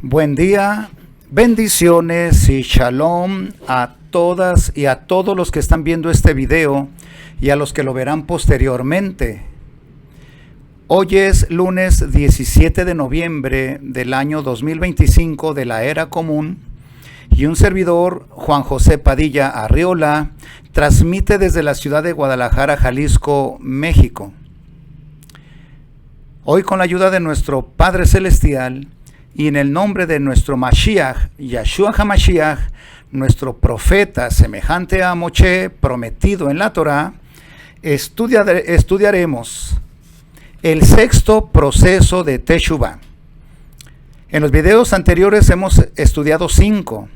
Buen día, bendiciones y shalom a todas y a todos los que están viendo este video y a los que lo verán posteriormente. Hoy es lunes 17 de noviembre del año 2025 de la era común y un servidor, Juan José Padilla Arriola, transmite desde la ciudad de Guadalajara, Jalisco, México. Hoy, con la ayuda de nuestro Padre Celestial y en el nombre de nuestro Mashiach, Yahshua HaMashiach, nuestro profeta semejante a Moshe, prometido en la Torá, estudiaremos el sexto proceso de Teshuvah. En los videos anteriores hemos estudiado 5.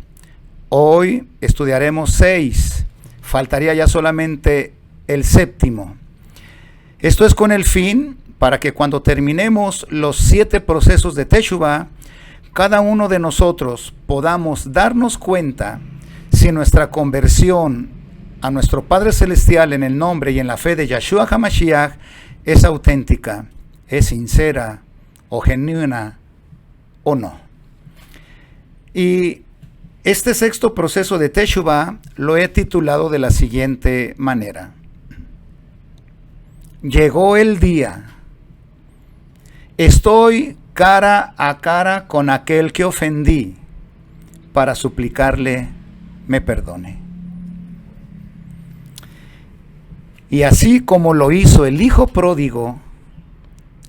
Hoy estudiaremos 6. Faltaría ya solamente el 7º. Esto es con el fin para que cuando terminemos los 7 procesos de Teshuvah, cada uno de nosotros podamos darnos cuenta si nuestra conversión a nuestro Padre Celestial en el nombre y en la fe de Yahshua HaMashiach es auténtica, es sincera o genuina o no. Y este sexto proceso de Teshuvah lo he titulado de la siguiente manera: llegó el día. Estoy cara a cara con aquel que ofendí para suplicarle me perdone. Y así como lo hizo el hijo pródigo,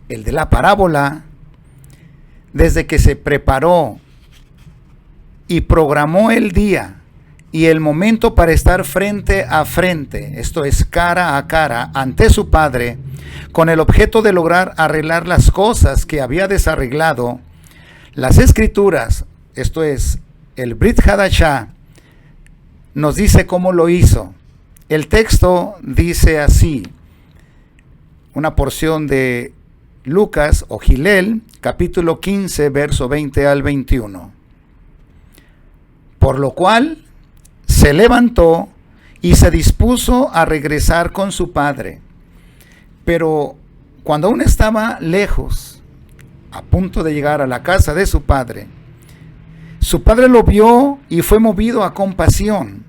el de la parábola, desde que se preparó y programó el día y el momento para estar frente a frente, esto es cara a cara, ante su padre, con el objeto de lograr arreglar las cosas que había desarreglado, las escrituras, esto es el Brit Hadashah, nos dice cómo lo hizo. El texto dice así, una porción de Lucas o Gilel, capítulo 15, verso 20 al 21. Por lo cual se levantó y se dispuso a regresar con su padre. Pero cuando aún estaba lejos, a punto de llegar a la casa de su padre lo vio y fue movido a compasión.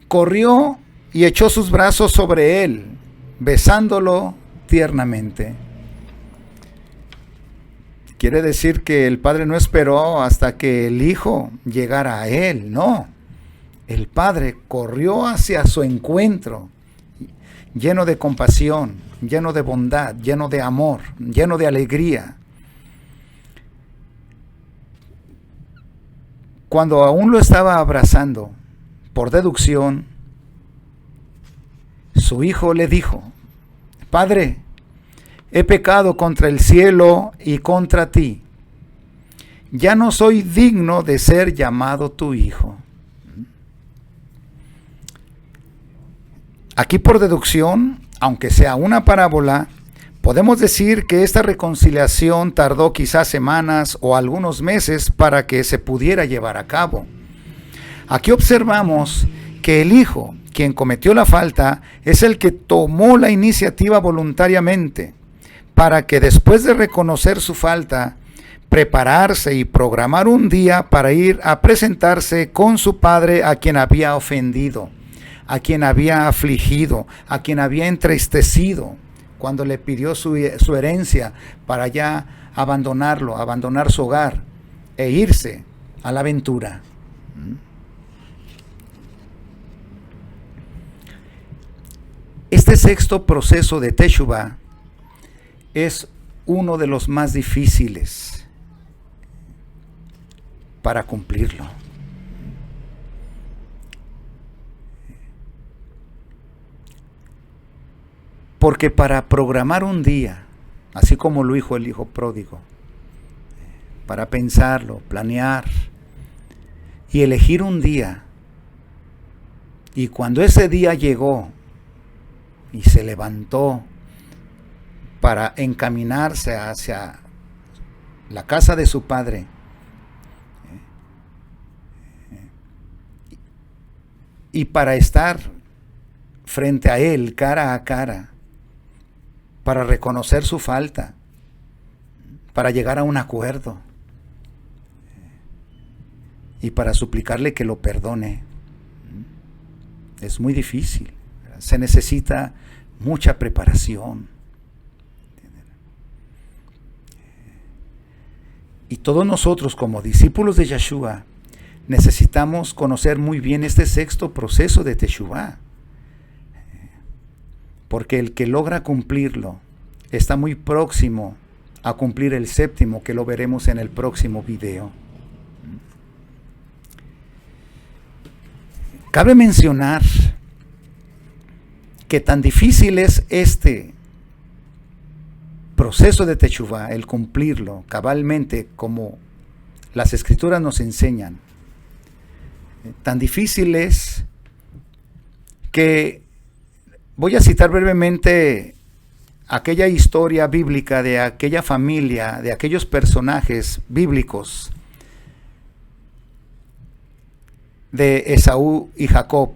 Corrió y echó sus brazos sobre él, besándolo tiernamente. Quiere decir que el padre no esperó hasta que el hijo llegara a él, no. El padre corrió hacia su encuentro, lleno de compasión, lleno de bondad, lleno de amor, lleno de alegría. Cuando aún lo estaba abrazando, por deducción, su hijo le dijo: Padre, he pecado contra el cielo y contra ti. Ya no soy digno de ser llamado tu hijo. Aquí, por deducción, aunque sea una parábola, podemos decir que esta reconciliación tardó quizás semanas o algunos meses para que se pudiera llevar a cabo. Aquí observamos que el hijo, quien cometió la falta, es el que tomó la iniciativa voluntariamente para que, después de reconocer su falta, prepararse y programar un día para ir a presentarse con su padre, a quien había ofendido, a quien había afligido, a quien había entristecido, cuando le pidió su herencia para ya abandonarlo, abandonar su hogar e irse a la aventura. Este sexto proceso de Teshuvah es uno de los más difíciles para cumplirlo. Porque para programar un día, así como lo hizo el hijo pródigo, para pensarlo, planear y elegir un día, y cuando ese día llegó y se levantó para encaminarse hacia la casa de su padre, y para estar frente a él cara a cara, para reconocer su falta, para llegar a un acuerdo. y para suplicarle que lo perdone. Es muy difícil, ¿verdad? Se necesita mucha preparación. Y todos nosotros como discípulos de Yeshua necesitamos conocer muy bien este sexto proceso de Teshuvah, porque el que logra cumplirlo está muy próximo a cumplir el séptimo, que lo veremos en el próximo video. Cabe mencionar que tan difícil es este proceso de Teshuvah, el cumplirlo cabalmente como las Escrituras nos enseñan. Tan difícil es que voy a citar brevemente aquella historia bíblica de aquella familia, de aquellos personajes bíblicos de Esaú y Jacob,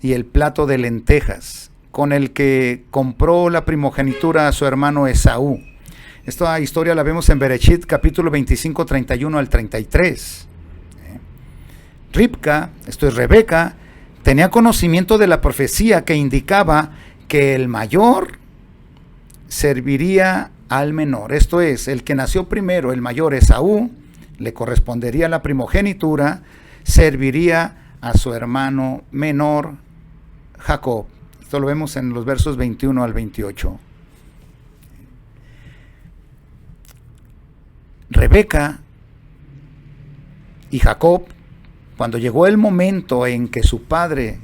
y el plato de lentejas con el que compró la primogenitura a su hermano Esaú. Esta historia la vemos en Bereshit capítulo 25, 31 al 33. Ribca, esto es Rebeca, tenía conocimiento de la profecía que indicaba que el mayor serviría al menor. Esto es, el que nació primero, el mayor Esaú, le correspondería la primogenitura, serviría a su hermano menor Jacob. Esto lo vemos en los versos 21 al 28. Rebeca y Jacob, cuando llegó el momento en que su padre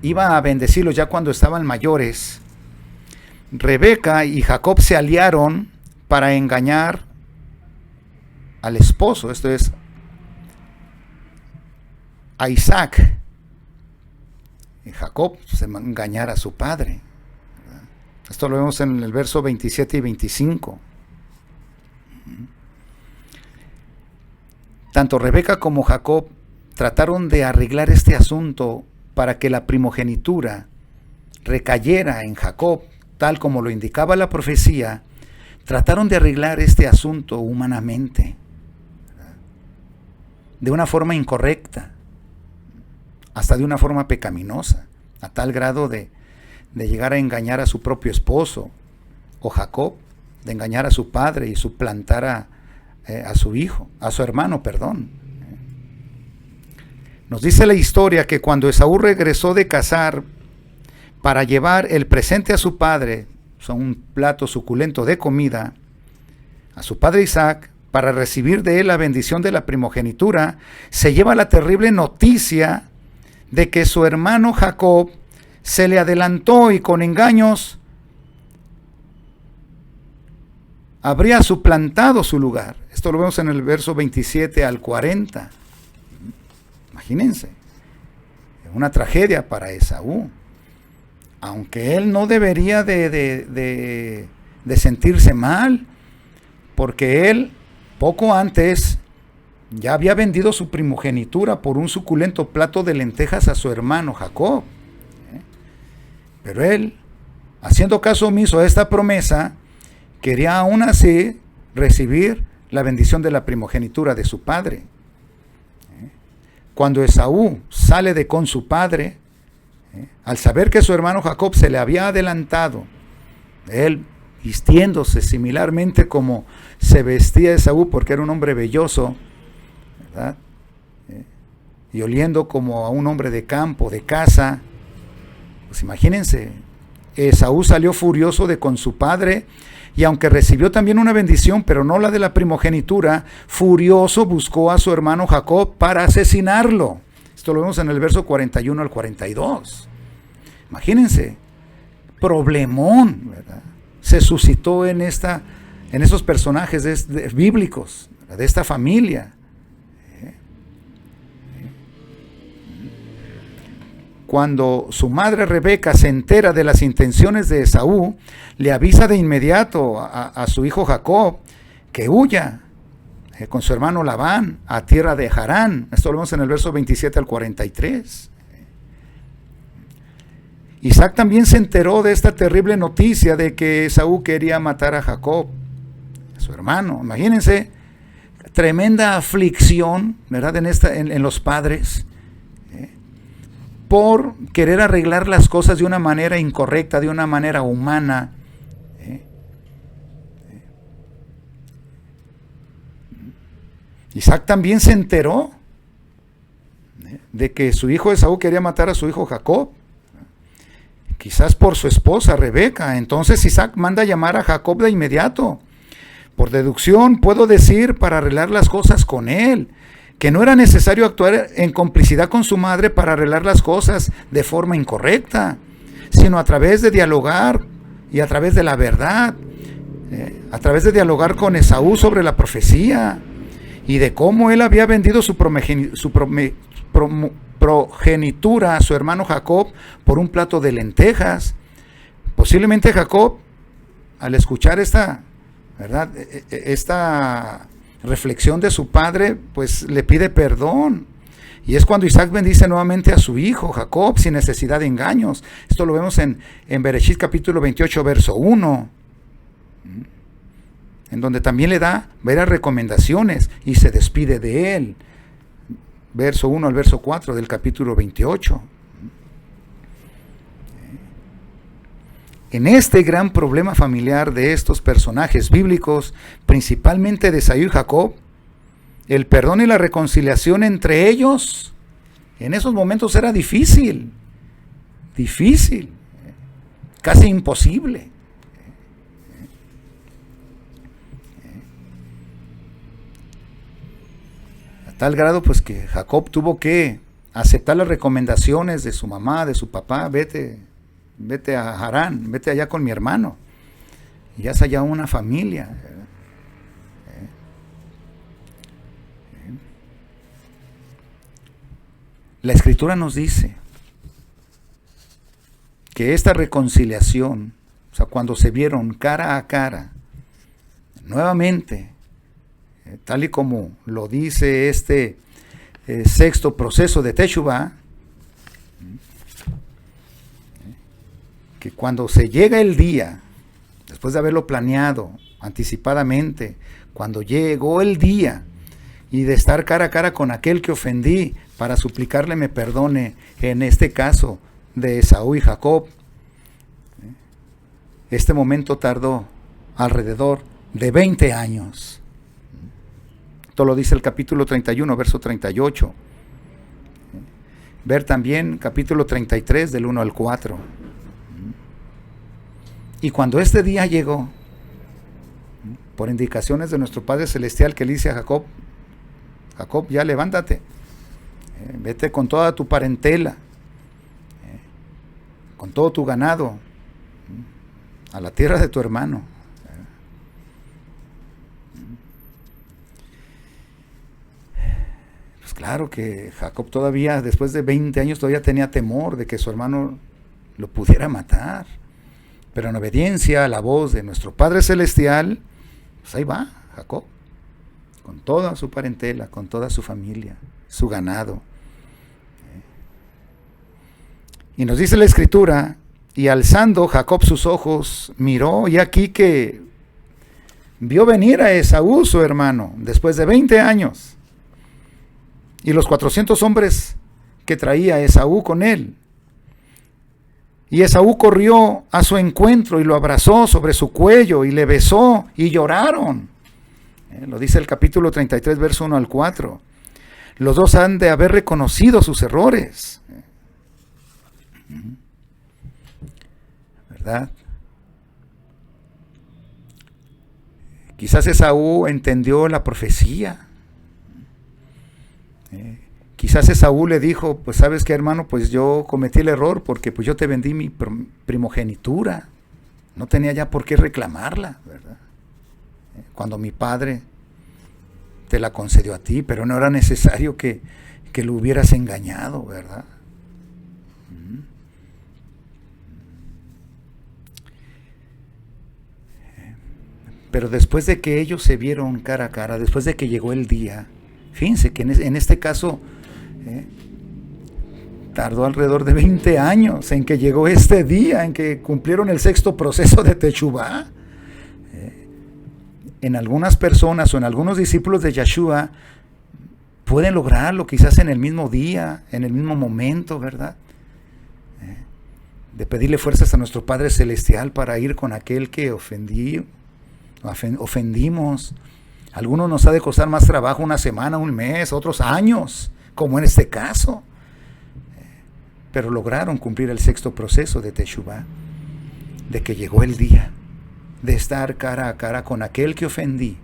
iba a bendecirlos ya cuando estaban mayores, Rebeca y Jacob se aliaron para engañar al esposo, esto es, a Isaac. Y Jacob se engañara a su padre. Esto lo vemos en el verso 27 y 25. Tanto Rebeca como Jacob trataron de arreglar este asunto para que la primogenitura recayera en Jacob, tal como lo indicaba la profecía. Trataron de arreglar este asunto humanamente, de una forma incorrecta, hasta de una forma pecaminosa, a tal grado de llegar a engañar a su propio esposo, o Jacob, de engañar a su padre y suplantar a su hijo, a su hermano, perdón. Nos dice la historia que cuando Esaú regresó de cazar para llevar el presente a su padre, un plato suculento de comida, a su padre Isaac, para recibir de él la bendición de la primogenitura, se lleva la terrible noticia de que su hermano Jacob se le adelantó y con engaños habría suplantado su lugar. Esto lo vemos en el verso 27 al 40. Imagínense, una tragedia para Esaú. Aunque él no debería de sentirse mal, porque él poco antes ya había vendido su primogenitura por un suculento plato de lentejas a su hermano Jacob. Pero él, haciendo caso omiso a esta promesa, quería aún así recibir la bendición de la primogenitura de su padre. Cuando Esaú sale con su padre, al saber que su hermano Jacob se le había adelantado, él vistiéndose similarmente como se vestía Esaú, porque era un hombre velloso, ¿verdad? Y oliendo como a un hombre de campo, de casa, pues imagínense, Esaú salió furioso con su padre, y aunque recibió también una bendición, pero no la de la primogenitura, furioso buscó a su hermano Jacob para asesinarlo. Esto lo vemos en el verso 41 al 42. Imagínense, problemón, ¿verdad? Se suscitó en esos personajes bíblicos, ¿verdad? De esta familia. Cuando su madre Rebeca se entera de las intenciones de Esaú, le avisa de inmediato a su hijo Jacob que huya con su hermano Labán a tierra de Harán. Esto lo vemos en el verso 27 al 43. Isaac también se enteró de esta terrible noticia de que Esaú quería matar a Jacob, a su hermano. Imagínense, tremenda aflicción, ¿verdad? En los padres, por querer arreglar las cosas de una manera incorrecta, de una manera humana. Isaac también se enteró de que su hijo Esaú quería matar a su hijo Jacob, quizás por su esposa Rebeca. Entonces Isaac manda a llamar a Jacob de inmediato. Por deducción puedo decir, para arreglar las cosas con él, que no era necesario actuar en complicidad con su madre para arreglar las cosas de forma incorrecta, sino a través de dialogar y a través de la verdad, a través de dialogar con Esaú sobre la profecía y de cómo él había vendido su progenitura a su hermano Jacob por un plato de lentejas. Posiblemente Jacob, al escuchar esta reflexión de su padre, pues le pide perdón. Y es cuando Isaac bendice nuevamente a su hijo Jacob sin necesidad de engaños. Esto lo vemos en Bereshit capítulo 28, verso 1, en donde también le da varias recomendaciones y se despide de él. Verso 1 al verso 4 del capítulo 28. En este gran problema familiar de estos personajes bíblicos, principalmente de Esaú y Jacob, el perdón y la reconciliación entre ellos, en esos momentos era difícil, casi imposible. A tal grado pues que Jacob tuvo que aceptar las recomendaciones de su mamá, de su papá: vete a Harán, vete allá con mi hermano, y haz allá una familia. La Escritura nos dice que esta reconciliación, o sea, cuando se vieron cara a cara, nuevamente, tal y como lo dice este sexto proceso de Teshuvah, que cuando se llega el día, después de haberlo planeado anticipadamente, cuando llegó el día y de estar cara a cara con aquel que ofendí para suplicarle me perdone, en este caso de Esaú y Jacob, este momento tardó alrededor de 20 años. Esto lo dice el capítulo 31, verso 38. Ver también capítulo 33 del 1 al 4. Y cuando este día llegó, por indicaciones de nuestro Padre Celestial, que le dice a Jacob: Jacob, ya levántate, vete con toda tu parentela, con todo tu ganado, a la tierra de tu hermano. Pues claro que Jacob todavía, después de 20 años, todavía tenía temor de que su hermano lo pudiera matar. Pero en obediencia a la voz de nuestro Padre Celestial, pues ahí va Jacob, con toda su parentela, con toda su familia, su ganado. Y nos dice la Escritura: y alzando Jacob sus ojos, miró, y aquí que vio venir a Esaú, su hermano, después de 20 años, y los 400 hombres que traía Esaú con él. Y Esaú corrió a su encuentro y lo abrazó sobre su cuello y le besó y lloraron. Lo dice el capítulo 33, verso 1 al 4. Los dos han de haber reconocido sus errores. ¿Verdad? Quizás Esaú entendió la profecía. Quizás Esaú le dijo: pues sabes qué, hermano, pues yo cometí el error porque pues yo te vendí mi primogenitura, no tenía ya por qué reclamarla, ¿verdad? Cuando mi padre te la concedió a ti, pero no era necesario que lo hubieras engañado, ¿verdad? Pero después de que ellos se vieron cara a cara, después de que llegó el día, fíjense que en este caso tardó alrededor de 20 años en que llegó este día, en que cumplieron el sexto proceso de Teshuvah. en algunas personas o en algunos discípulos de Yeshua pueden lograrlo quizás en el mismo día, en el mismo momento, ¿verdad? De pedirle fuerzas a nuestro Padre Celestial para ir con aquel que ofendimos. A algunos nos ha de costar más trabajo una semana, un mes, otros años, como en este caso. Pero lograron cumplir el sexto proceso de Teshuvah, de que llegó el día de estar cara a cara con aquel que ofendí,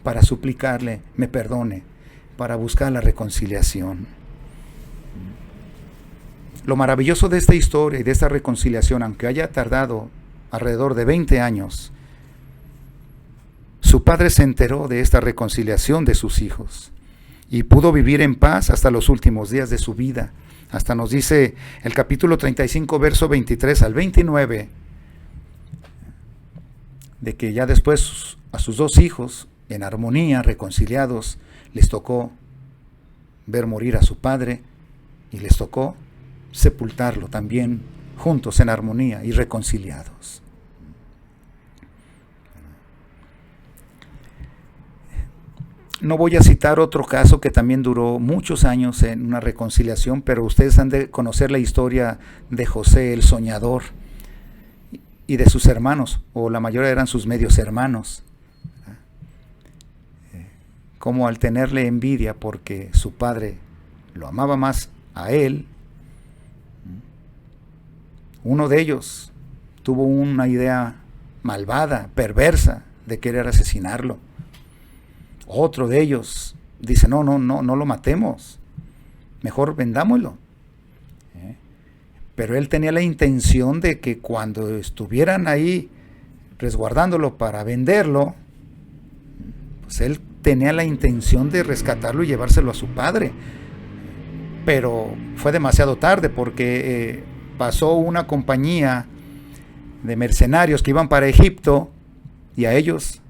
para suplicarle me perdone, para buscar la reconciliación. Lo maravilloso de esta historia y de esta reconciliación, aunque haya tardado alrededor de 20 años, su padre se enteró de esta reconciliación de sus hijos y pudo vivir en paz hasta los últimos días de su vida. Hasta nos dice el capítulo 35, verso 23 al 29, de que ya después a sus dos hijos, en armonía, reconciliados, les tocó ver morir a su padre y les tocó sepultarlo también juntos en armonía y reconciliados. No voy a citar otro caso que también duró muchos años en una reconciliación, pero ustedes han de conocer la historia de José el soñador y de sus hermanos, o la mayoría eran sus medios hermanos, como al tenerle envidia porque su padre lo amaba más a él, uno de ellos tuvo una idea malvada, perversa, de querer asesinarlo. Otro de ellos dice, no lo matemos, mejor vendámoslo. Pero él tenía la intención de que cuando estuvieran ahí resguardándolo para venderlo, pues él tenía la intención de rescatarlo y llevárselo a su padre. Pero fue demasiado tarde porque pasó una compañía de mercenarios que iban para Egipto y a ellos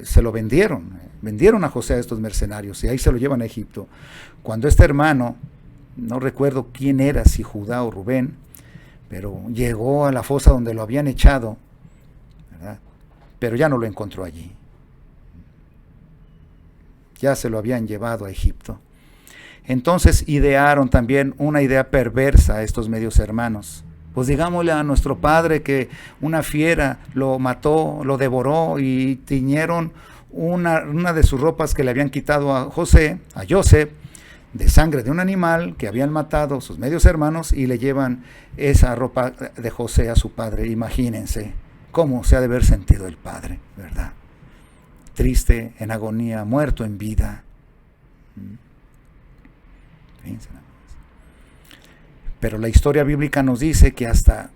se lo vendieron a José a estos mercenarios y ahí se lo llevan a Egipto. Cuando este hermano, no recuerdo quién era, si Judá o Rubén, pero llegó a la fosa donde lo habían echado, ¿verdad? Pero ya no lo encontró allí. Ya se lo habían llevado a Egipto. Entonces idearon también una idea perversa a estos medios hermanos. Pues digámosle a nuestro padre que una fiera lo mató, lo devoró y tiñeron una de sus ropas que le habían quitado a José, de sangre de un animal que habían matado sus medios hermanos y le llevan esa ropa de José a su padre. Imagínense cómo se ha de haber sentido el padre, ¿verdad? Triste, en agonía, muerto en vida. Pero la historia bíblica nos dice que hasta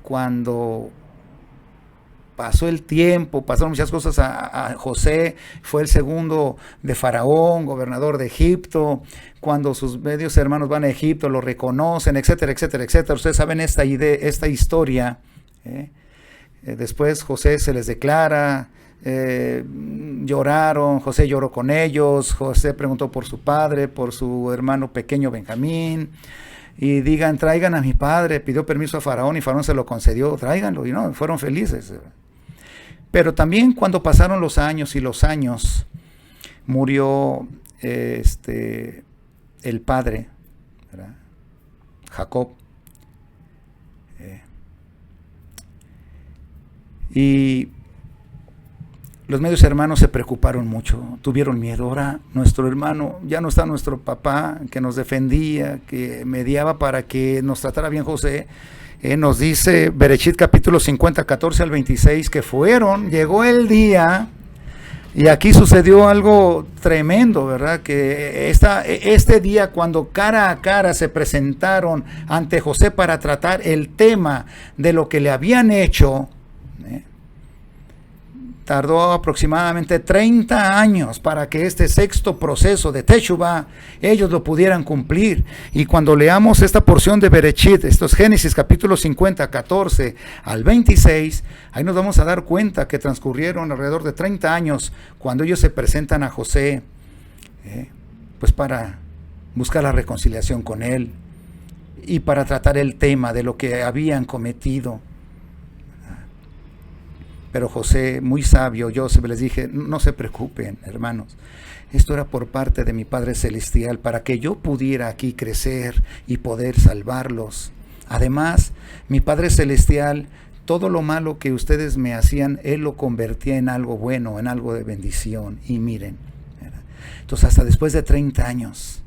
cuando pasó el tiempo, pasaron muchas cosas a José, fue el segundo de Faraón, gobernador de Egipto, cuando sus medios hermanos van a Egipto, lo reconocen, etcétera, etcétera, etcétera. Ustedes saben esta historia. Después José se les declara, lloraron, José lloró con ellos, José preguntó por su padre, por su hermano pequeño Benjamín, y traigan a mi padre, pidió permiso a Faraón y Faraón se lo concedió, tráiganlo, y no, fueron felices. Pero también cuando pasaron los años y los años, murió el padre, ¿verdad? Jacob, y los medios hermanos se preocuparon mucho, tuvieron miedo. Ahora nuestro hermano, ya no está nuestro papá que nos defendía, que mediaba para que nos tratara bien José. Nos dice Bereshit capítulo 50, 14 al 26, que llegó el día, y aquí sucedió algo tremendo, ¿verdad? Que este día cuando cara a cara se presentaron ante José para tratar el tema de lo que le habían hecho, tardó aproximadamente 30 años para que este sexto proceso de Teshuvah ellos lo pudieran cumplir. Y cuando leamos esta porción de Bereshit, estos Génesis capítulos 50, 14 al 26, ahí nos vamos a dar cuenta que transcurrieron alrededor de 30 años cuando ellos se presentan a José, pues para buscar la reconciliación con él y para tratar el tema de lo que habían cometido. Pero José, muy sabio, Joseph, les dije, no se preocupen, hermanos. Esto era por parte de mi Padre Celestial, para que yo pudiera aquí crecer y poder salvarlos. Además, mi Padre Celestial, todo lo malo que ustedes me hacían, Él lo convertía en algo bueno, en algo de bendición. Y miren, ¿verdad? Entonces hasta después de 30 años,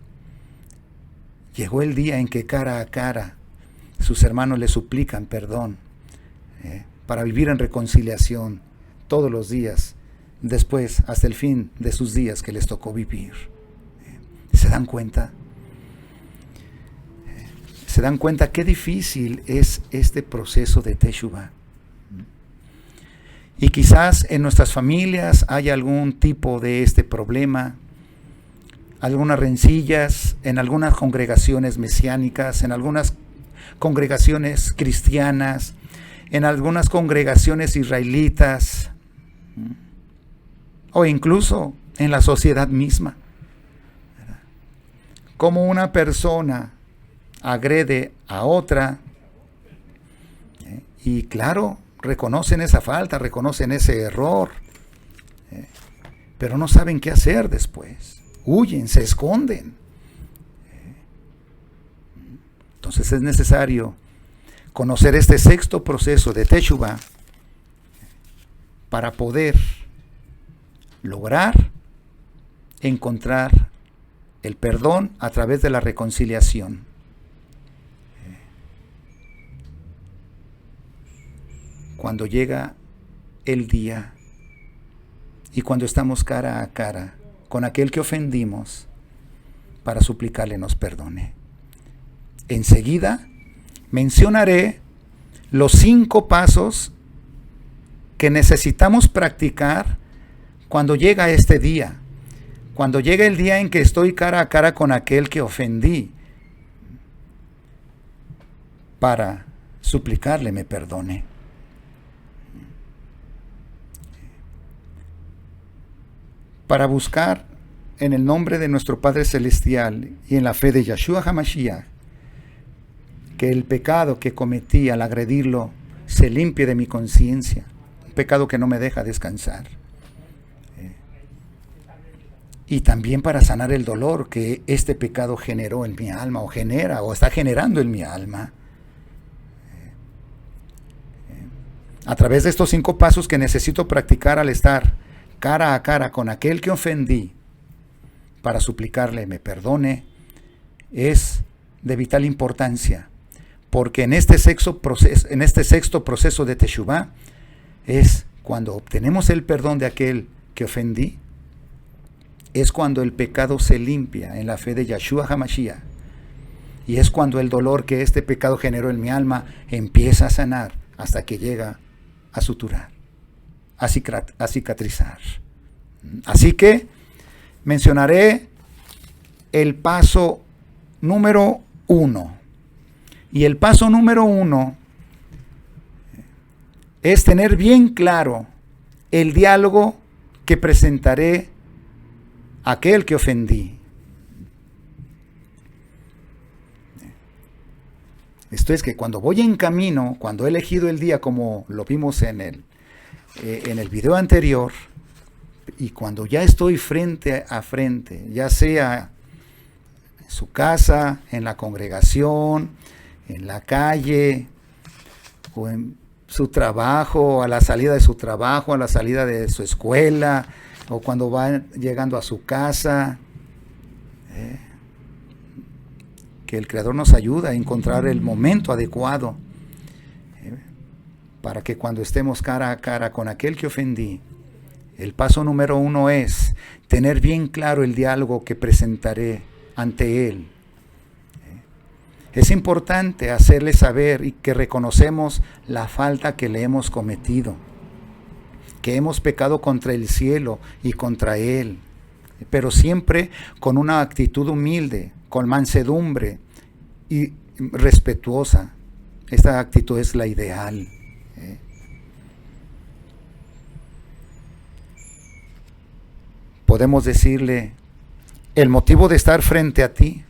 llegó el día en que cara a cara sus hermanos le suplican perdón, para vivir en reconciliación todos los días, después hasta el fin de sus días que les tocó vivir. ¿Se dan cuenta? ¿Se dan cuenta qué difícil es este proceso de Teshuvah? Y quizás en nuestras familias haya algún tipo de este problema, algunas rencillas en algunas congregaciones mesiánicas, en algunas congregaciones cristianas, en algunas congregaciones israelitas, o incluso en la sociedad misma. Como una persona agrede a otra, y claro, reconocen esa falta, reconocen ese error, pero no saben qué hacer después. Huyen, se esconden. Entonces es necesario conocer este sexto proceso de Teshuvah para poder lograr encontrar el perdón a través de la reconciliación. Cuando llega el día y cuando estamos cara a cara con aquel que ofendimos, para suplicarle nos perdone. Enseguida mencionaré los 5 pasos que necesitamos practicar cuando llega este día, cuando llega el día en que estoy cara a cara con aquel que ofendí, para suplicarle me perdone. Para buscar en el nombre de nuestro Padre Celestial y en la fe de Yeshua HaMashiach, que el pecado que cometí al agredirlo se limpie de mi conciencia, un pecado que no me deja descansar. Y también para sanar el dolor que este pecado generó en mi alma, o genera, o está generando en mi alma. A través de estos 5 pasos que necesito practicar al estar cara a cara con aquel que ofendí, para suplicarle me perdone, es de vital importancia, porque en este sexto proceso de Teshuvah es cuando obtenemos el perdón de aquel que ofendí, es cuando el pecado se limpia en la fe de Yeshua HaMashiach, y es cuando el dolor que este pecado generó en mi alma empieza a sanar hasta que llega a suturar, a cicatrizar. Así que mencionaré el paso número 1. Y el paso número 1 es tener bien claro el diálogo que presentaré a aquel que ofendí. Esto es que cuando voy en camino, cuando he elegido el día como lo vimos en el video anterior, y cuando ya estoy frente a frente, ya sea en su casa, en la congregación, en la calle, o en su trabajo, a la salida de su trabajo, a la salida de su escuela, o cuando va llegando a su casa, que el Creador nos ayuda a encontrar el momento adecuado, para que cuando estemos cara a cara con aquel que ofendí, el paso número 1 es tener bien claro el diálogo que presentaré ante él. Es importante hacerle saber y que reconocemos la falta que le hemos cometido, que hemos pecado contra el cielo y contra él, pero siempre con una actitud humilde, con mansedumbre y respetuosa. Esta actitud es la ideal. Podemos decirle, el motivo de estar frente a ti,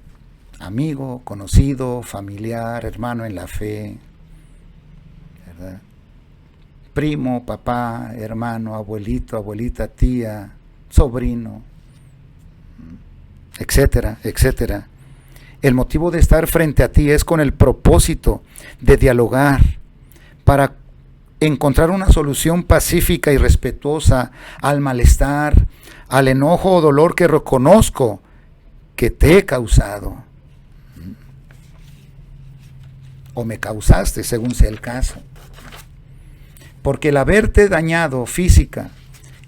amigo, conocido, familiar, hermano en la fe, ¿verdad? primo, papá, hermano, abuelito, abuelita, tía, sobrino, etcétera, etcétera. El motivo de estar frente a ti es con el propósito de dialogar para encontrar una solución pacífica y respetuosa al malestar, al enojo o dolor que reconozco que te he causado. O me causaste, según sea el caso. Porque el haberte dañado física,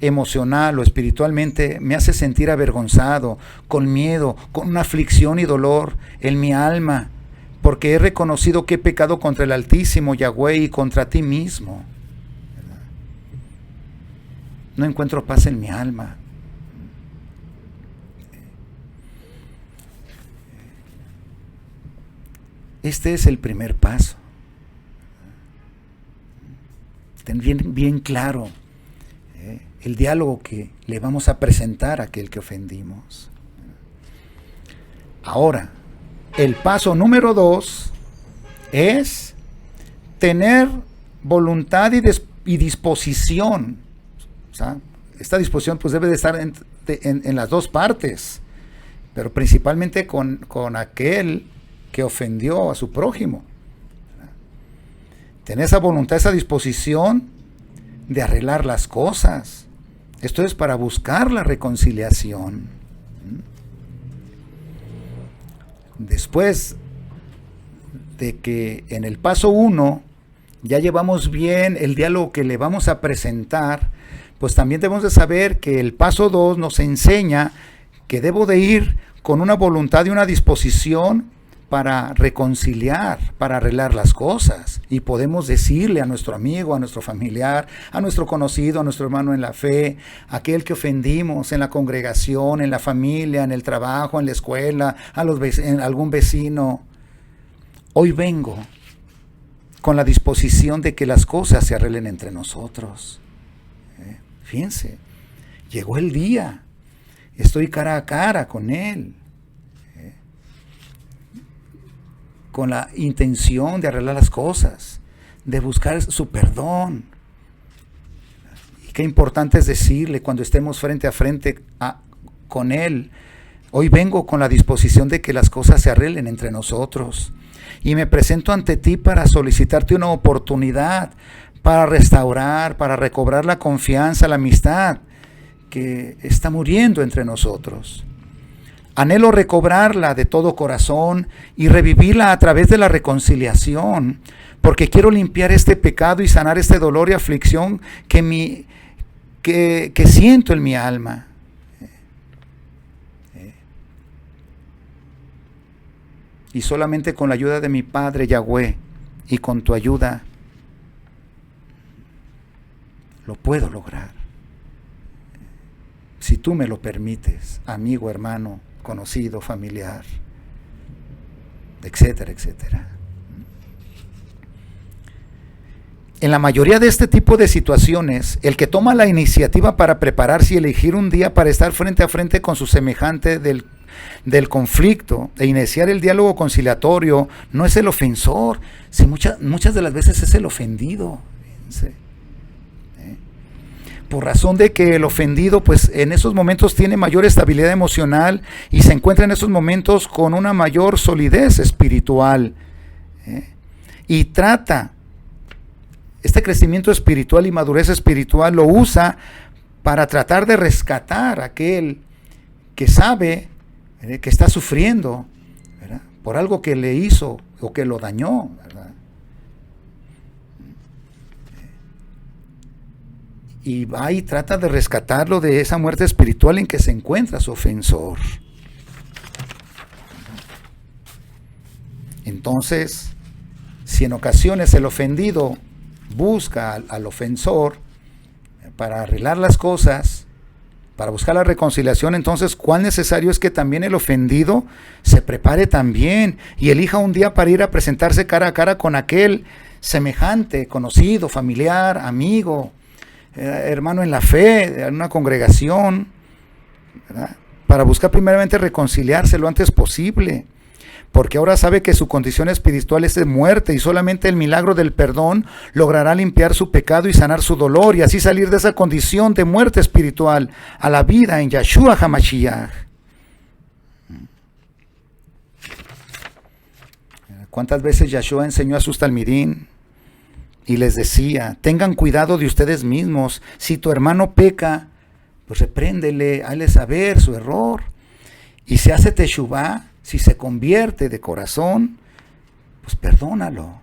emocional o espiritualmente me hace sentir avergonzado, con miedo, con una aflicción y dolor en mi alma, porque he reconocido que he pecado contra el Altísimo Yahweh y contra ti mismo. No encuentro paz en mi alma. Este es el primer paso. Ten bien claro el diálogo que le vamos a presentar a aquel que ofendimos. Ahora, el paso número 2 es tener voluntad y disposición. O sea, esta disposición pues debe de estar en las dos partes, pero principalmente con aquel que ofendió a su prójimo. Tener esa voluntad, esa disposición de arreglar las cosas. Esto es para buscar la reconciliación. Después de que en el paso 1 ya llevamos bien el diálogo que le vamos a presentar, pues también debemos de saber que el paso 2 nos enseña que debo de ir con una voluntad y una disposición para reconciliar, para arreglar las cosas. Y podemos decirle a nuestro amigo, a nuestro familiar, a nuestro conocido, a nuestro hermano en la fe, a aquel que ofendimos en la congregación, en la familia, en el trabajo, en la escuela, a algún vecino: hoy vengo con la disposición de que las cosas se arreglen entre nosotros. Fíjense, llegó el día, estoy cara a cara con él, con la intención de arreglar las cosas, de buscar su perdón. Y qué importante es decirle cuando estemos frente a frente con él: hoy vengo con la disposición de que las cosas se arreglen entre nosotros. Y me presento ante ti para solicitarte una oportunidad para restaurar, para recobrar la confianza, la amistad que está muriendo entre nosotros. Anhelo recobrarla de todo corazón y revivirla a través de la reconciliación, porque quiero limpiar este pecado y sanar este dolor y aflicción que siento en mi alma. Y solamente con la ayuda de mi Padre Yahweh y con tu ayuda lo puedo lograr. Si tú me lo permites, amigo, hermano, conocido, familiar, etcétera, etcétera. En la mayoría de este tipo de situaciones, el que toma la iniciativa para prepararse y elegir un día para estar frente a frente con su semejante del conflicto e iniciar el diálogo conciliatorio no es el ofensor, si muchas de las veces es el ofendido. Fíjense. Por razón de que el ofendido pues en esos momentos tiene mayor estabilidad emocional y se encuentra en esos momentos con una mayor solidez espiritual, y trata este crecimiento espiritual y madurez espiritual, lo usa para tratar de rescatar a aquel que sabe que está sufriendo, ¿verdad?, por algo que le hizo o que lo dañó, ¿verdad? Y va y trata de rescatarlo de esa muerte espiritual en que se encuentra su ofensor. Entonces, si en ocasiones el ofendido busca al ofensor para arreglar las cosas, para buscar la reconciliación, entonces cuán necesario es que también el ofendido se prepare también y elija un día para ir a presentarse cara a cara con aquel semejante, conocido, familiar, amigo, hermano en la fe, en una congregación, ¿verdad?, para buscar primeramente reconciliarse lo antes posible, porque ahora sabe que su condición espiritual es de muerte y solamente el milagro del perdón logrará limpiar su pecado y sanar su dolor y así salir de esa condición de muerte espiritual a la vida en Yahshua HaMashiach. ¿Cuántas veces Yahshua enseñó a sus talmidín y les decía, tengan cuidado de ustedes mismos, si tu hermano peca, pues repréndele, hazle saber su error, y si hace teshuvá, si se convierte de corazón, pues perdónalo.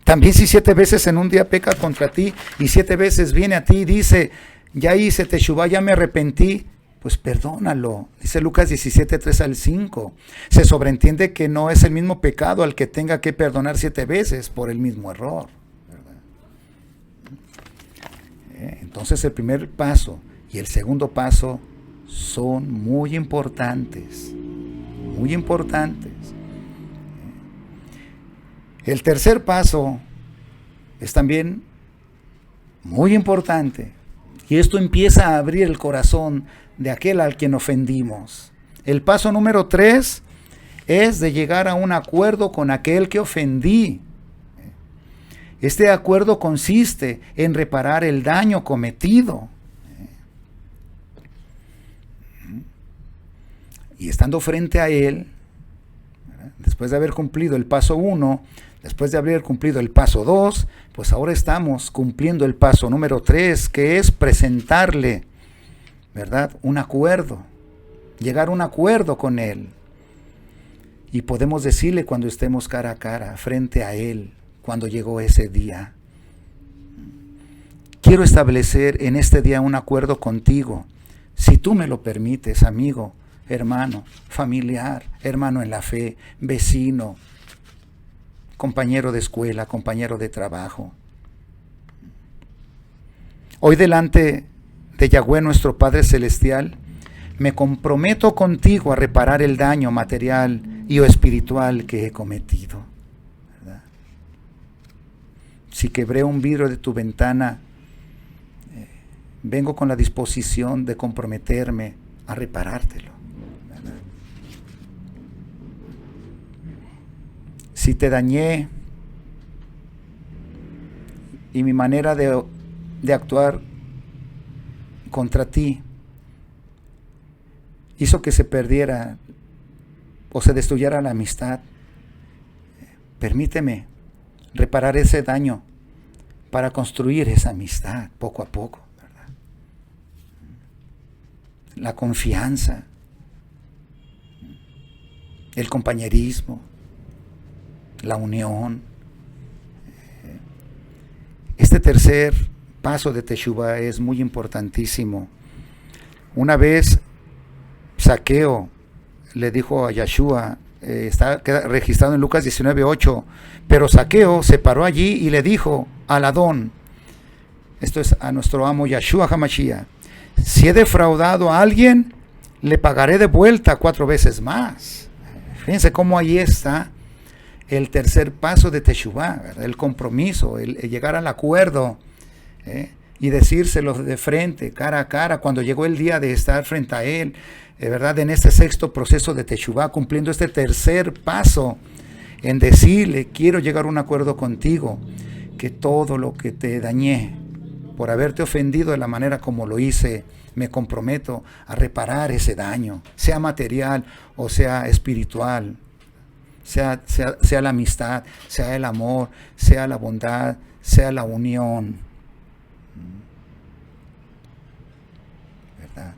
También si 7 veces en un día peca contra ti y 7 veces viene a ti y dice, ya hice teshuvá, ya me arrepentí, pues perdónalo. Dice Lucas 17, 3 al 5. Se sobreentiende que no es el mismo pecado al que tenga que perdonar 7 veces por el mismo error, ¿verdad? Entonces el primer paso y el segundo paso son muy importantes. Muy importantes. El tercer paso es también muy importante. Y esto empieza a abrir el corazón de aquel al quien ofendimos. El paso número 3 es de llegar a un acuerdo con aquel que ofendí. Este acuerdo consiste en reparar el daño cometido. Y estando frente a él, después de haber cumplido el paso 1, después de haber cumplido el paso 2, pues ahora estamos cumpliendo el paso número 3, que es presentarle, ¿verdad?, un acuerdo, llegar a un acuerdo con él. Y podemos decirle cuando estemos cara a cara, frente a él, cuando llegó ese día, quiero establecer en este día un acuerdo contigo, si tú me lo permites, amigo, hermano, familiar, hermano en la fe, vecino, compañero de escuela, compañero de trabajo. Hoy delante de Yahweh nuestro Padre Celestial, me comprometo contigo a reparar el daño material y o espiritual que he cometido, ¿verdad? Si quebré un vidrio de tu ventana, vengo con la disposición de comprometerme a reparártelo. Si te dañé y mi manera de actuar contra ti hizo que se perdiera o se destruyera la amistad, permíteme reparar ese daño para construir esa amistad poco a poco, ¿verdad? La confianza, el compañerismo, la unión. Este tercer paso de Teshuvah es muy importantísimo. Una vez Zaqueo le dijo a Yahshua, queda registrado en Lucas 19:8, pero Zaqueo se paró allí y le dijo al Adón, esto es a nuestro amo Yahshua HaMashiach, si he defraudado a alguien, le pagaré de vuelta 4 veces más. Fíjense cómo ahí está el tercer paso de Teshuvah, ¿verdad? El compromiso, el llegar al acuerdo, y decírselo de frente, cara a cara, cuando llegó el día de estar frente a él, ¿verdad? En este sexto proceso de Teshuvah, cumpliendo este tercer paso, en decirle, quiero llegar a un acuerdo contigo, que todo lo que te dañé, por haberte ofendido de la manera como lo hice, me comprometo a reparar ese daño, sea material o sea espiritual. Sea la amistad, sea el amor, sea la bondad, sea la unión. ¿Verdad?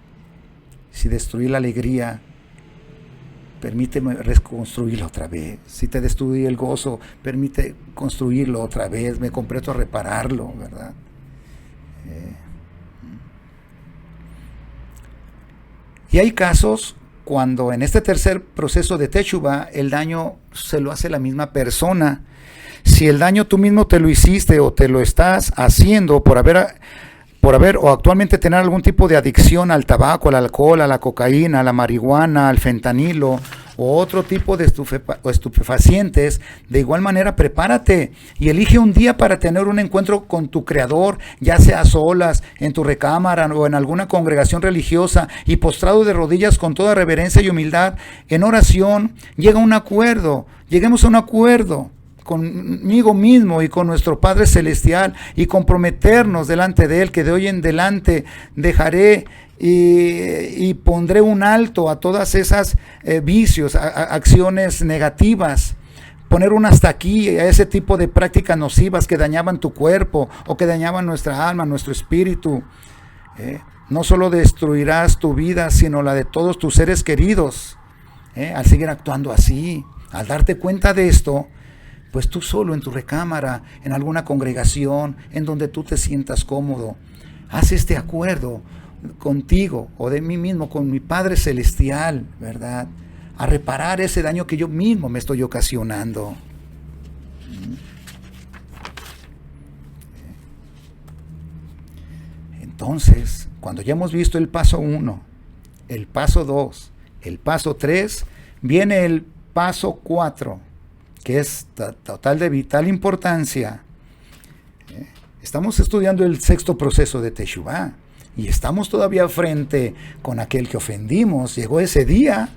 Si destruí la alegría, permíteme reconstruirlo otra vez. Si te destruí el gozo, permite construirlo otra vez. Me comprometo a repararlo, ¿verdad? Y hay casos cuando en este tercer proceso de Teshuvah el daño se lo hace la misma persona. Si el daño tú mismo te lo hiciste o te lo estás haciendo por haber o actualmente tener algún tipo de adicción al tabaco, al alcohol, a la cocaína, a la marihuana, al fentanilo o otro tipo de estupefacientes, de igual manera prepárate y elige un día para tener un encuentro con tu Creador, ya sea a solas, en tu recámara o en alguna congregación religiosa, y postrado de rodillas con toda reverencia y humildad, en oración, lleguemos a un acuerdo conmigo mismo y con nuestro Padre Celestial, y comprometernos delante de Él que de hoy en adelante dejaré y pondré un alto a todas esas vicios, acciones negativas, poner un hasta aquí a ese tipo de prácticas nocivas que dañaban tu cuerpo o que dañaban nuestra alma, nuestro espíritu. No solo destruirás tu vida, sino la de todos tus seres queridos, al seguir actuando así. Al darte cuenta de esto, pues tú solo en tu recámara, en alguna congregación, en donde tú te sientas cómodo, haz este acuerdo contigo o de mí mismo, con mi Padre Celestial, ¿verdad? A reparar ese daño que yo mismo me estoy ocasionando. Entonces, cuando ya hemos visto el paso 1, el paso 2, el paso 3, viene el paso 4, que es total de vital importancia. Estamos estudiando el sexto proceso de Teshuvá y estamos todavía frente con aquel que ofendimos. Llegó ese día.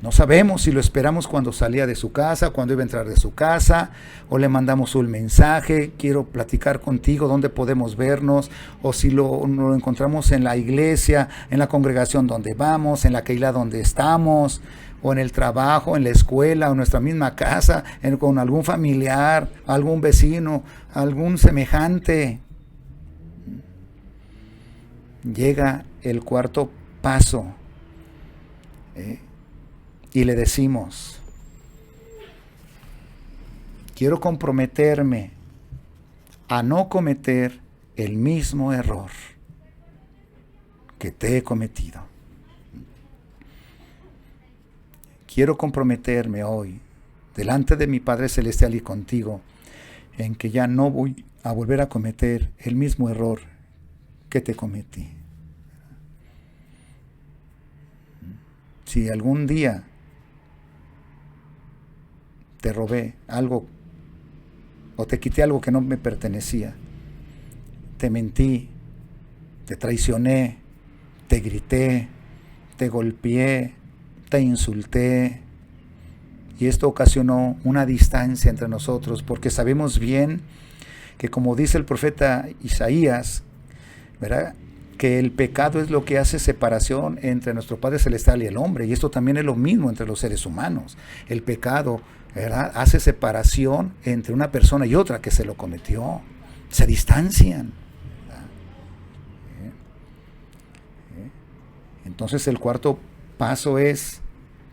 No sabemos si lo esperamos cuando salía de su casa, cuando iba a entrar de su casa, o le mandamos un mensaje, quiero platicar contigo, dónde podemos vernos, o si lo encontramos en la iglesia, en la congregación donde vamos, en la keila donde estamos, o en el trabajo, en la escuela, o en nuestra misma casa, con algún familiar, algún vecino, algún semejante. Llega el cuarto paso, y le decimos: quiero comprometerme a no cometer el mismo error que te he cometido. Quiero comprometerme hoy, delante de mi Padre Celestial y contigo, en que ya no voy a volver a cometer el mismo error que te cometí. Si algún día te robé algo o te quité algo que no me pertenecía, te mentí, te traicioné, te grité, te golpeé, te insulté, y esto ocasionó una distancia entre nosotros, porque sabemos bien que, como dice el profeta Isaías, ¿verdad?, que el pecado es lo que hace separación entre nuestro Padre Celestial y el hombre, y esto también es lo mismo entre los seres humanos. El pecado, ¿verdad?, hace separación entre una persona y otra que se lo cometió, se distancian, ¿verdad? Entonces el cuarto paso es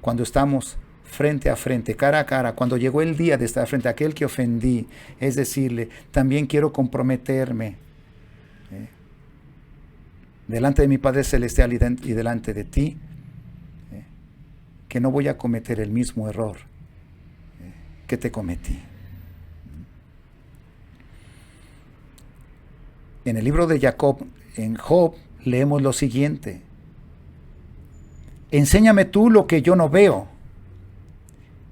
cuando estamos frente a frente, cara a cara, cuando llegó el día de estar frente a aquel que ofendí, es decirle: también quiero comprometerme delante de mi Padre Celestial y delante de ti, que no voy a cometer el mismo error que te cometí. En el libro de Jacob, en Job, leemos lo siguiente: enséñame tú lo que yo no veo.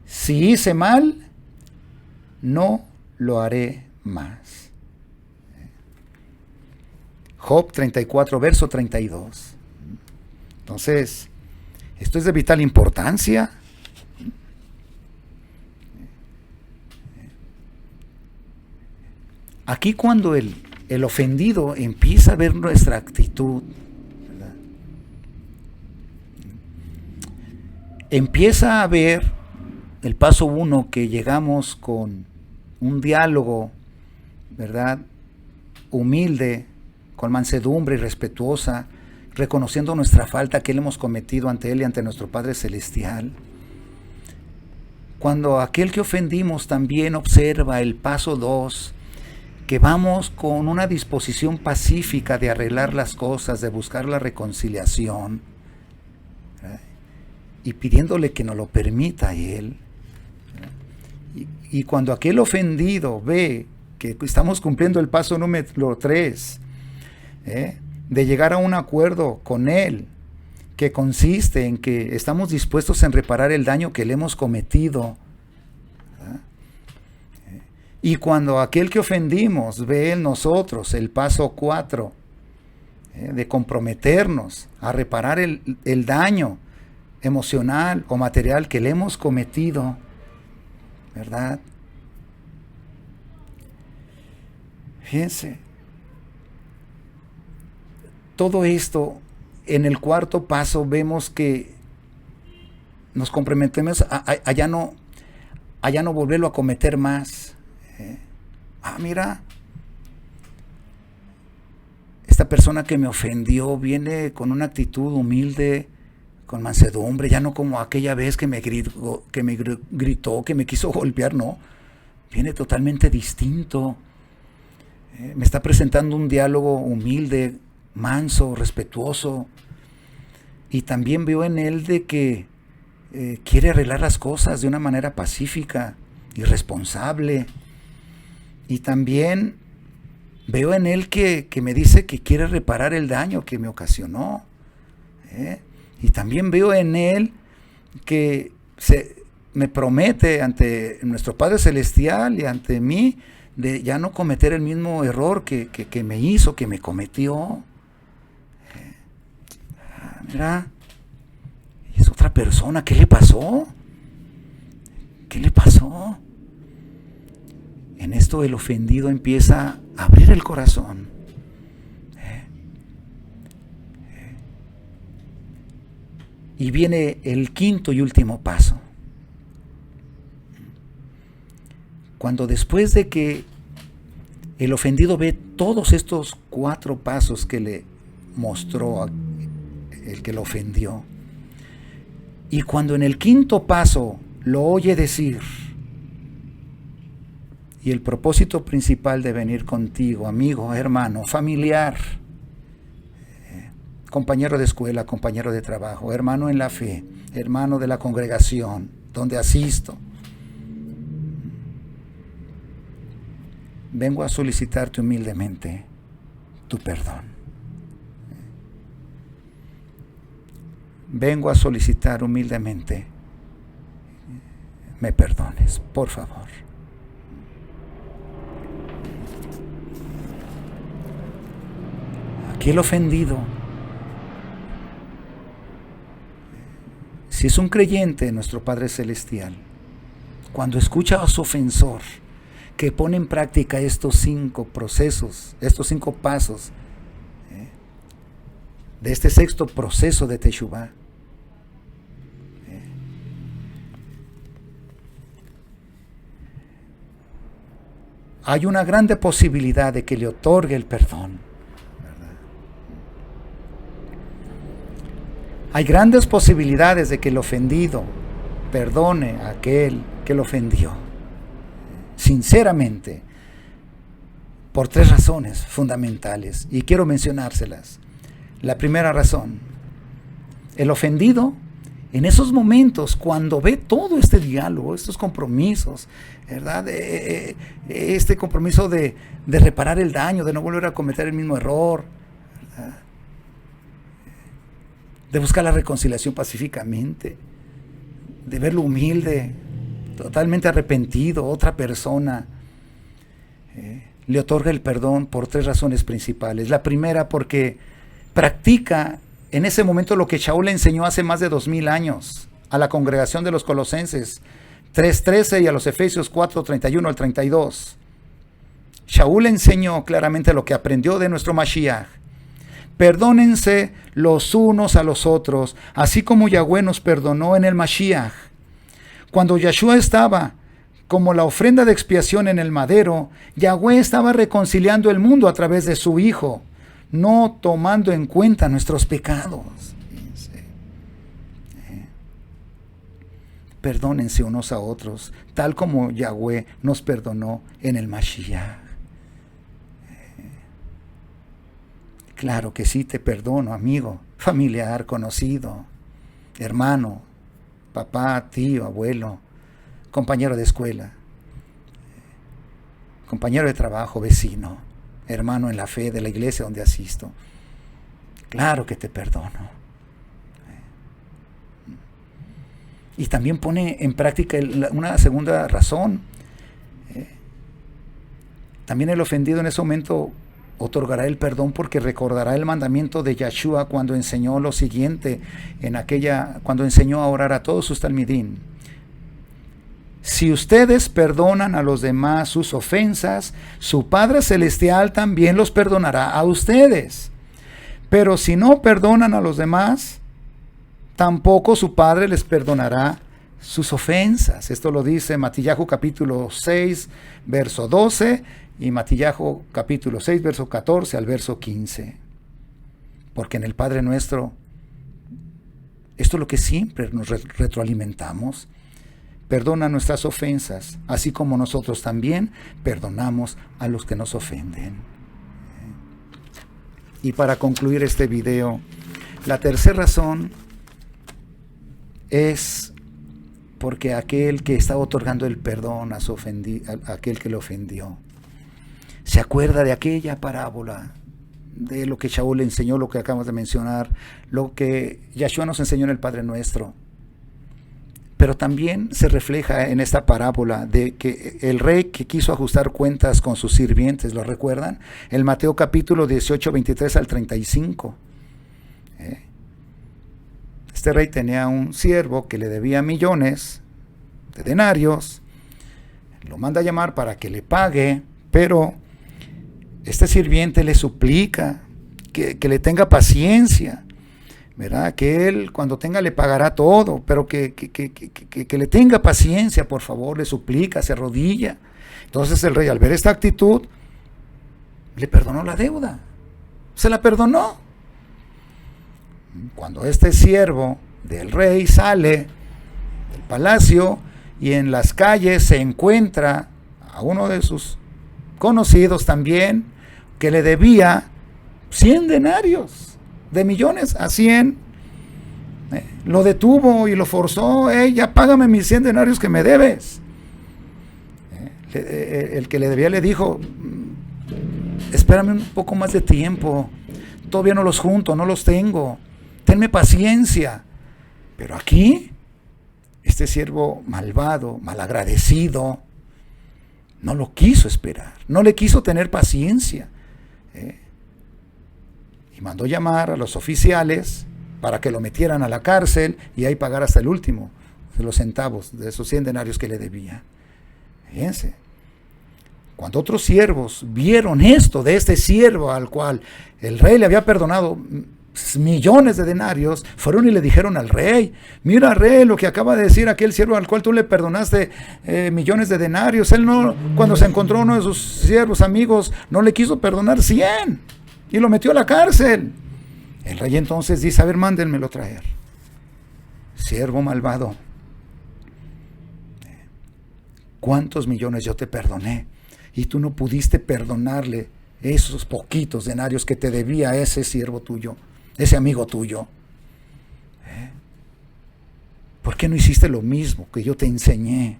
Si hice mal, no lo haré más. Job 34, verso 32. Entonces, esto es de vital importancia. Aquí, cuando el ofendido empieza a ver nuestra actitud, ¿verdad?, empieza a ver el paso 1, que llegamos con un diálogo, ¿verdad?, humilde, con mansedumbre y respetuosa, reconociendo nuestra falta que le hemos cometido ante Él y ante nuestro Padre Celestial. Cuando aquel que ofendimos también observa el paso 2, que vamos con una disposición pacífica de arreglar las cosas, de buscar la reconciliación, ¿verdad?, y pidiéndole que nos lo permita a Él. Y cuando aquel ofendido ve que estamos cumpliendo el paso número 3, de llegar a un acuerdo con Él, que consiste en que estamos dispuestos en reparar el daño que le hemos cometido. Y cuando aquel que ofendimos ve en nosotros el paso 4, de comprometernos a reparar el daño emocional o material que le hemos cometido, ¿verdad? Fíjense, todo esto en el cuarto paso vemos que nos comprometemos a ya no volverlo a cometer más. Mira, esta persona que me ofendió viene con una actitud humilde, con mansedumbre, ya no como aquella vez que me gritó, que me quiso golpear, no. Viene totalmente distinto. Me está presentando un diálogo humilde, manso, respetuoso. Y también veo en él de que quiere arreglar las cosas de una manera pacífica y responsable. Y también veo en él que me dice que quiere reparar el daño que me ocasionó. Y también veo en él que me promete ante nuestro Padre Celestial y ante mí de ya no cometer el mismo error que me hizo, que me cometió. Mira, es otra persona. ¿Qué le pasó? ¿Qué le pasó? En esto el ofendido empieza a abrir el corazón. Y viene el quinto y último paso. Cuando después de que el ofendido ve todos estos 4 pasos que le mostró el que lo ofendió, y cuando en el quinto paso lo oye decir: y el propósito principal de venir contigo, amigo, hermano, familiar, compañero de escuela, compañero de trabajo, hermano en la fe, hermano de la congregación donde asisto, vengo a solicitarte humildemente tu perdón. Vengo a solicitar humildemente me perdones, por favor. Aquí el ofendido, si es un creyente de nuestro Padre Celestial, cuando escucha a su ofensor que pone en práctica estos 5 procesos, estos 5 pasos de este sexto proceso de Teshuvah, hay una grande posibilidad de que le otorgue el perdón. Hay grandes posibilidades de que el ofendido perdone a aquel que lo ofendió. Sinceramente, por 3 razones fundamentales, y quiero mencionárselas. La primera razón: el ofendido, en esos momentos, cuando ve todo este diálogo, estos compromisos, ¿verdad? Este compromiso de reparar el daño, de no volver a cometer el mismo error, ¿verdad? De buscar la reconciliación pacíficamente, de verlo humilde, totalmente arrepentido, otra persona, le otorga el perdón por 3 razones principales. La primera, porque practica en ese momento lo que Shaul le enseñó hace más de 2000 años a la congregación de los Colosenses 3:13 y a los Efesios 4:31 al 32. Shaul enseñó claramente lo que aprendió de nuestro Mashiach. Perdónense los unos a los otros, así como Yahweh nos perdonó en el Mashiach. Cuando Yahshua estaba como la ofrenda de expiación en el madero, Yahweh estaba reconciliando el mundo a través de su Hijo, no tomando en cuenta nuestros pecados. Perdónense unos a otros, tal como Yahweh nos perdonó en el Mashiach. Claro que sí, te perdono, amigo, familiar, conocido, hermano, papá, tío, abuelo, compañero de escuela, compañero de trabajo, vecino, hermano en la fe de la iglesia donde asisto. Claro que te perdono. Y también pone en práctica una segunda razón. También el ofendido en ese momento otorgará el perdón porque recordará el mandamiento de Yeshua cuando enseñó lo siguiente, cuando enseñó a orar a todos sus talmidín. Si ustedes perdonan a los demás sus ofensas, su Padre Celestial también los perdonará a ustedes. Pero si no perdonan a los demás, tampoco su Padre les perdonará sus ofensas. Esto lo dice Matillahu capítulo 6, verso 12 y Matillahu capítulo 6, verso 14 al verso 15. Porque en el Padre Nuestro, esto es lo que siempre nos retroalimentamos. Perdona nuestras ofensas, así como nosotros también perdonamos a los que nos ofenden. Y para concluir este video, la tercera razón es porque aquel que está otorgando el perdón a aquel que le ofendió, se acuerda de aquella parábola, de lo que Shaul le enseñó, lo que acabamos de mencionar, lo que Yeshua nos enseñó en el Padre Nuestro. Pero también se refleja en esta parábola de que el rey que quiso ajustar cuentas con sus sirvientes, ¿lo recuerdan? El Mateo capítulo 18, 23 al 35. Este rey tenía un siervo que le debía millones de denarios, lo manda a llamar para que le pague, pero este sirviente le suplica que le tenga paciencia, ¿verdad? Que él cuando tenga le pagará todo, pero que le tenga paciencia, por favor, le suplica, se arrodilla. Entonces el rey, al ver esta actitud, le perdonó la deuda, se la perdonó. Cuando este siervo del rey sale del palacio y en las calles se encuentra a uno de sus conocidos también, que le debía 100 denarios, de millones a 100, lo detuvo y lo forzó, ya págame mis 100 denarios que me debes. El que le debía le dijo, espérame un poco más de tiempo, todavía no los junto, no los tengo, tenme paciencia. Pero aquí, este siervo malvado, malagradecido, no lo quiso esperar, no le quiso tener paciencia. Y mandó llamar a los oficiales para que lo metieran a la cárcel y ahí pagar hasta el último de los centavos de esos 100 denarios que le debía. Fíjense, cuando otros siervos vieron esto de este siervo al cual el rey le había perdonado millones de denarios, fueron y le dijeron al rey, mira rey, lo que acaba de decir aquel siervo al cual tú le perdonaste millones de denarios, él no, cuando se encontró uno de sus siervos amigos, no le quiso perdonar 100 y lo metió a la cárcel. El rey entonces dice, a ver, mándenmelo traer. Siervo malvado, ¿cuántos millones yo te perdoné? Y tú no pudiste perdonarle esos poquitos denarios que te debía a ese siervo tuyo, ese amigo tuyo. ¿Por qué no hiciste lo mismo que yo te enseñé?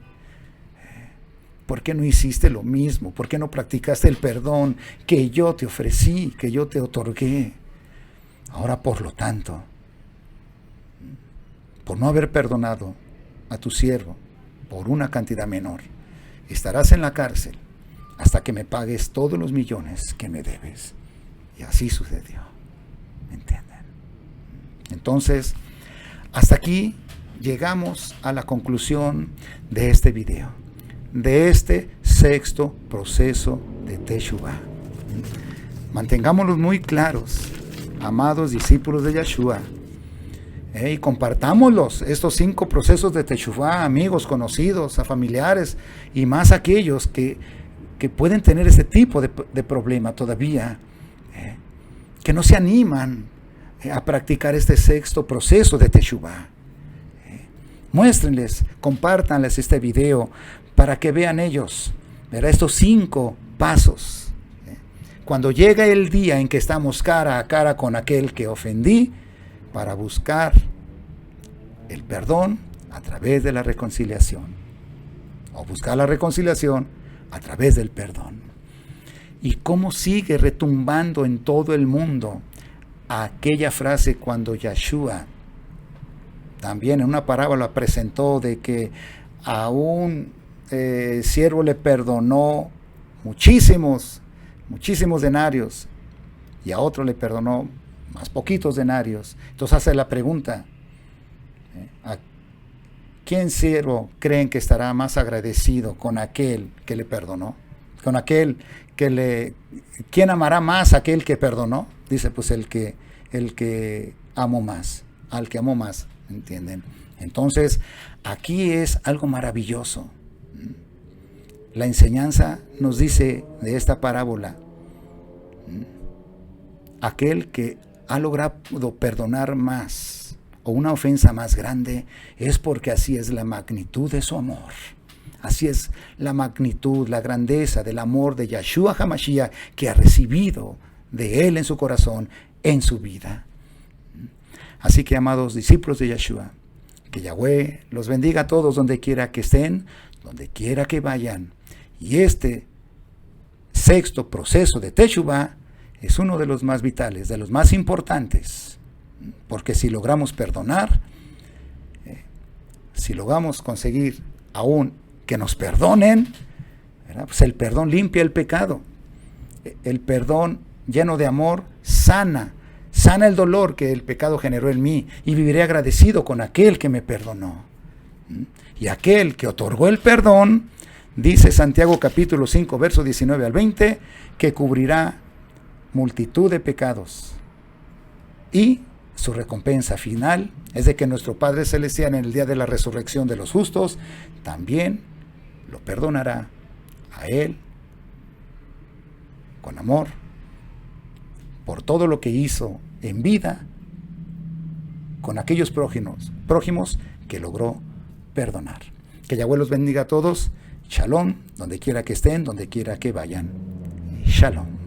¿Por qué no hiciste lo mismo? ¿Por qué no practicaste el perdón que yo te ofrecí, que yo te otorgué? Ahora, por lo tanto, por no haber perdonado a tu siervo por una cantidad menor, estarás en la cárcel hasta que me pagues todos los millones que me debes. Y así sucedió. ¿Me entienden? Entonces, hasta aquí llegamos a la conclusión de este video, de este sexto proceso de Teshuvah. Mantengámoslos muy claros, amados discípulos de Yeshua, y compartámoslos, estos 5 procesos de Teshuvah, amigos, conocidos, a familiares y más aquellos que pueden tener este tipo de problema todavía, que no se animan a practicar este sexto proceso de Teshuvah. Muéstrenles, compártanles este video para que vean ellos, verá, estos 5 pasos. Cuando llega el día en que estamos cara a cara con aquel que ofendí, para buscar el perdón a través de la reconciliación, o buscar la reconciliación a través del perdón. Y cómo sigue retumbando en todo el mundo aquella frase cuando Yeshua también en una parábola presentó de que a un siervo le perdonó muchísimos denarios y a otro le perdonó más poquitos denarios. Entonces hace la pregunta, ¿a quién siervo creen que estará más agradecido con aquel que le perdonó? Con aquel ¿quién amará más a aquel que perdonó? Dice, pues el que amó más, al que amó más, ¿entienden? Entonces, aquí es algo maravilloso. La enseñanza nos dice de esta parábola, aquel que ha logrado perdonar más o una ofensa más grande es porque así es la magnitud de su amor. Así es la magnitud, la grandeza del amor de Yahshua HaMashiach que ha recibido de él en su corazón, en su vida. Así que, amados discípulos de Yahshua, que Yahweh los bendiga a todos donde quiera que estén, donde quiera que vayan. Y este sexto proceso de Teshuvah es uno de los más vitales, de los más importantes, porque si logramos perdonar, si logramos conseguir aún que nos perdonen, ¿verdad? Pues el perdón limpia el pecado. El perdón lleno de amor sana el dolor que el pecado generó en mí y viviré agradecido con aquel que me perdonó. Y aquel que otorgó el perdón, dice Santiago capítulo 5, verso 19 al 20, que cubrirá multitud de pecados. Y su recompensa final es de que nuestro Padre Celestial en el día de la resurrección de los justos también lo perdonará a él con amor por todo lo que hizo en vida con aquellos prójimos que logró perdonar. Que Yahweh los bendiga a todos. Shalom, donde quiera que estén, donde quiera que vayan. Shalom.